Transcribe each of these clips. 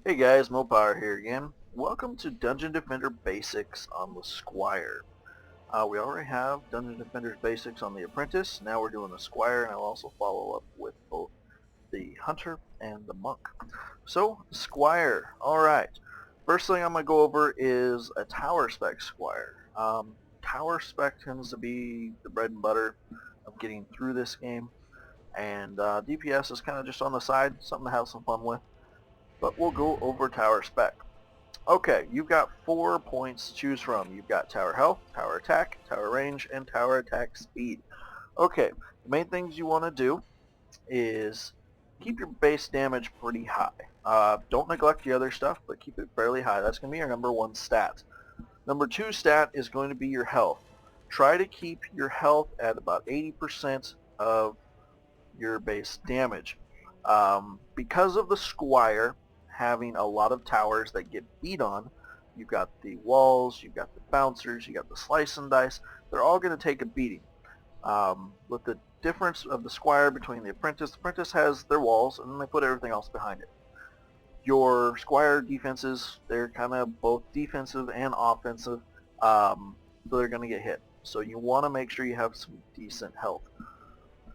Hey guys, Mopar here again. Welcome to Dungeon Defender Basics on the Squire. We already have Dungeon Defender's Basics on the Apprentice. Now we're doing the Squire, and I'll also follow up with both the Hunter and the Monk. So, Squire. Alright. First thing I'm going to go over is a Tower Spec Squire. Tower Spec tends to be the bread and butter of getting through this game, and DPS is kind of just on the side, something to have some fun with. But we'll go over Tower Spec. Okay, you've got 4 points to choose from. You've got Tower Health, Tower Attack, Tower Range, and Tower Attack Speed. Okay, the main things you want to do is keep your base damage pretty high. Don't neglect the other stuff, but keep it fairly high. That's going to be your number 1 stat. Number 2 stat is going to be your health. Try to keep your health at about 80% of your base damage. Because of the Squire having a lot of towers that get beat on, you've got the walls, you've got the bouncers, you got the slice and dice, they're all going to take a beating. With the difference of the Squire between the Apprentice has their walls and then they put everything else behind it. Your Squire defenses, they're kind of both defensive and offensive, so they're going to get hit. So you want to make sure you have some decent health.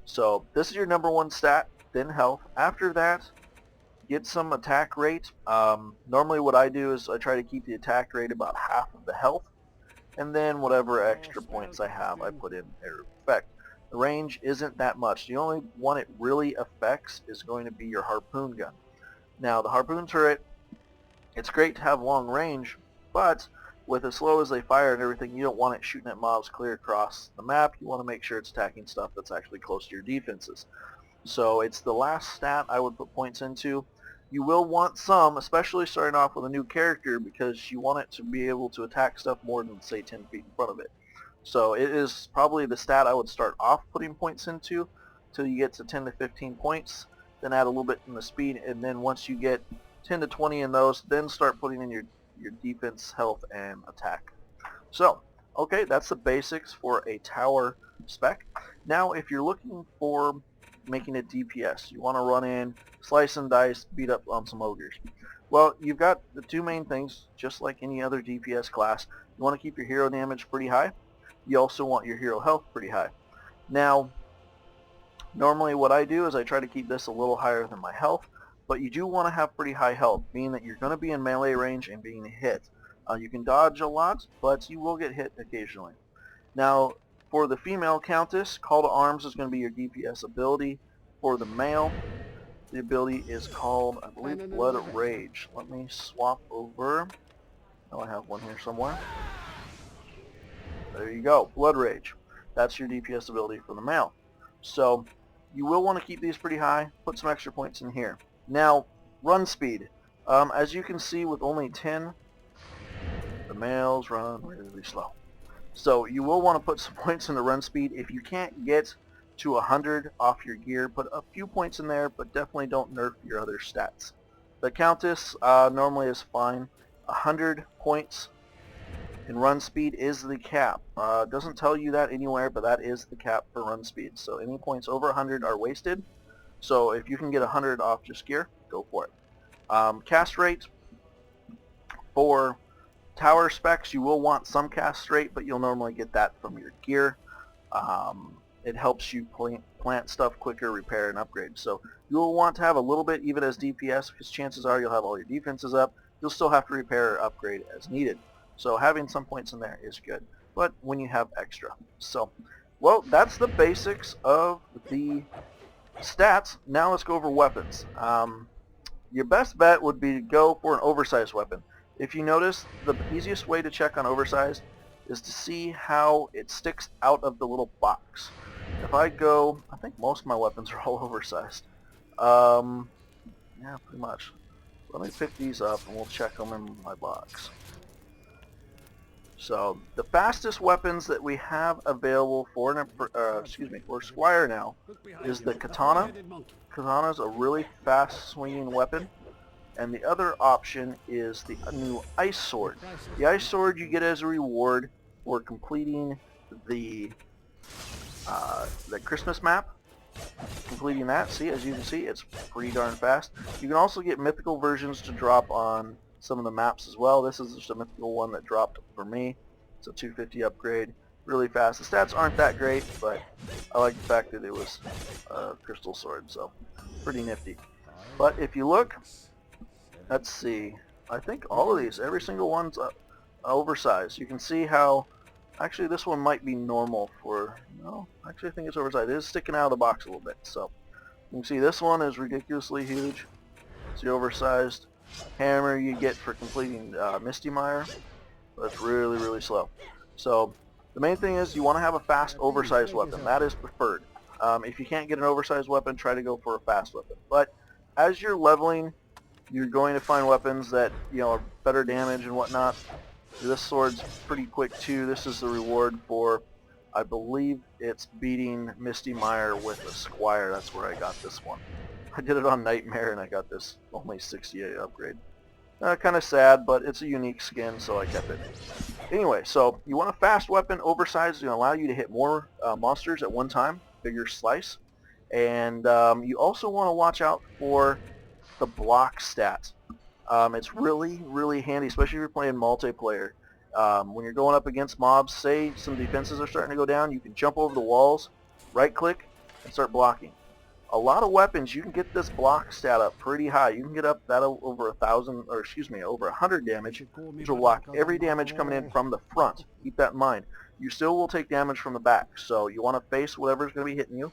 So this is your number 1 stat, then health. After that, get some attack rate. Normally what I do is I try to keep the attack rate about half of the health, and then whatever extra points I have I put in their effect. The range isn't that much. The only one it really affects is going to be your harpoon gun. Now the harpoon turret, it's great to have long range, but with as slow as they fire and everything, you don't want it shooting at mobs clear across the map. You want to make sure it's attacking stuff that's actually close to your defenses. So it's the last stat I would put points into. You will want some, especially starting off with a new character, because you want it to be able to attack stuff more than, say, 10 feet in front of it. So it is probably the stat I would start off putting points into till you get to 10 to 15 points, then add a little bit in the speed, and then once you get 10 to 20 in those, then start putting in your defense, health, and attack. So, okay, that's the basics for a tower spec. Now, if you're looking for making it DPS, you want to run in, slice and dice, beat up on some ogres. Well, you've got the 2 main things, just like any other DPS class. You want to keep your hero damage pretty high. You also want your hero health pretty high. Now, normally what I do is I try to keep this a little higher than my health, but you do want to have pretty high health, being that you're going to be in melee range and being hit. You can dodge a lot, but you will get hit occasionally. Now, for the female Countess, Call to Arms is going to be your DPS ability. For the male, the ability is called, I believe, Blood Rage. Let me swap over. Oh, I have one here somewhere. There you go, Blood Rage. That's your DPS ability for the male. So, you will want to keep these pretty high. Put some extra points in here. Now, run speed. As you can see, with only 10, the males run really slow. So you will want to put some points in the run speed. If you can't get to 100 off your gear, put a few points in there, but definitely don't nerf your other stats. The Countess normally is fine. 100 points in run speed is the cap. Doesn't tell you that anywhere, but that is the cap for run speed. So any points over 100 are wasted. So if you can get 100 off just gear, go for it. Cast rate for tower specs, you will want some cast rate, but you'll normally get that from your gear. It helps you plant stuff quicker, repair, and upgrade. So you'll want to have a little bit even as DPS, because chances are you'll have all your defenses up. You'll still have to repair or upgrade as needed. So having some points in there is good, but when you have extra. So, well, that's the basics of the stats. Now let's go over weapons. Your best bet would be to go for an oversized weapon. If you notice, the easiest way to check on oversized is to see how it sticks out of the little box. If I go, I think most of my weapons are all oversized. Yeah, pretty much. Let me pick these up and we'll check them in my box. So the fastest weapons that we have available for for Squire now is the Katana. Katana's a really fast swinging weapon. And the other option is the new Ice Sword. The Ice Sword you get as a reward for completing the Christmas map. completing that. See, as you can see, it's pretty darn fast. You can also get mythical versions to drop on some of the maps as well. This is just a mythical one that dropped for me. It's a 250 upgrade. Really fast. The stats aren't that great, but I like the fact that it was a crystal sword, so pretty nifty. But if you look, let's see, I think all of these, every single one's oversized. You can see how, actually this one might be normal for, no, actually I think it's oversized. It is sticking out of the box a little bit, so you can see this one is ridiculously huge. It's the oversized hammer you get for completing Misty Mire, but it's really, really slow. So the main thing is you want to have a fast, oversized weapon. That is preferred. If you can't get an oversized weapon, try to go for a fast weapon. But as you're leveling, you're going to find weapons that, you know, are better damage and whatnot. This sword's pretty quick too. This is the reward for, I believe it's beating Misty Mire with a Squire. That's where I got this one. I did it on Nightmare and I got this only 68 upgrade. Kind of sad, but it's a unique skin, so I kept it. Anyway, so you want a fast weapon, oversized, to allow you to hit more monsters at one time, bigger slice. And you also want to watch out for the block stats. It's really, really handy, especially if you're playing multiplayer. When you're going up against mobs, say some defenses are starting to go down, you can jump over the walls, right-click, and start blocking. A lot of weapons, you can get this block stat up pretty high. You can get up that over 1,000, or excuse me, over 100 damage, which will block every damage coming in from the front. Keep that in mind. You still will take damage from the back, so you want to face whatever's going to be hitting you.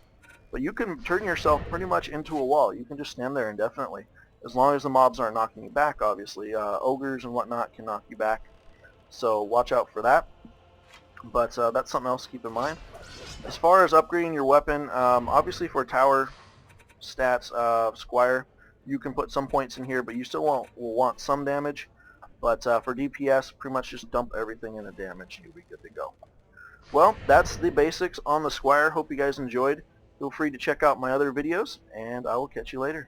But you can turn yourself pretty much into a wall. You can just stand there indefinitely, as long as the mobs aren't knocking you back, obviously. Ogres and whatnot can knock you back, so watch out for that. But that's something else to keep in mind. As far as upgrading your weapon, obviously for tower stats, Squire, you can put some points in here, but you still will want some damage. But for DPS, pretty much just dump everything into damage and you'll be good to go. Well, that's the basics on the Squire. Hope you guys enjoyed. Feel free to check out my other videos, and I will catch you later.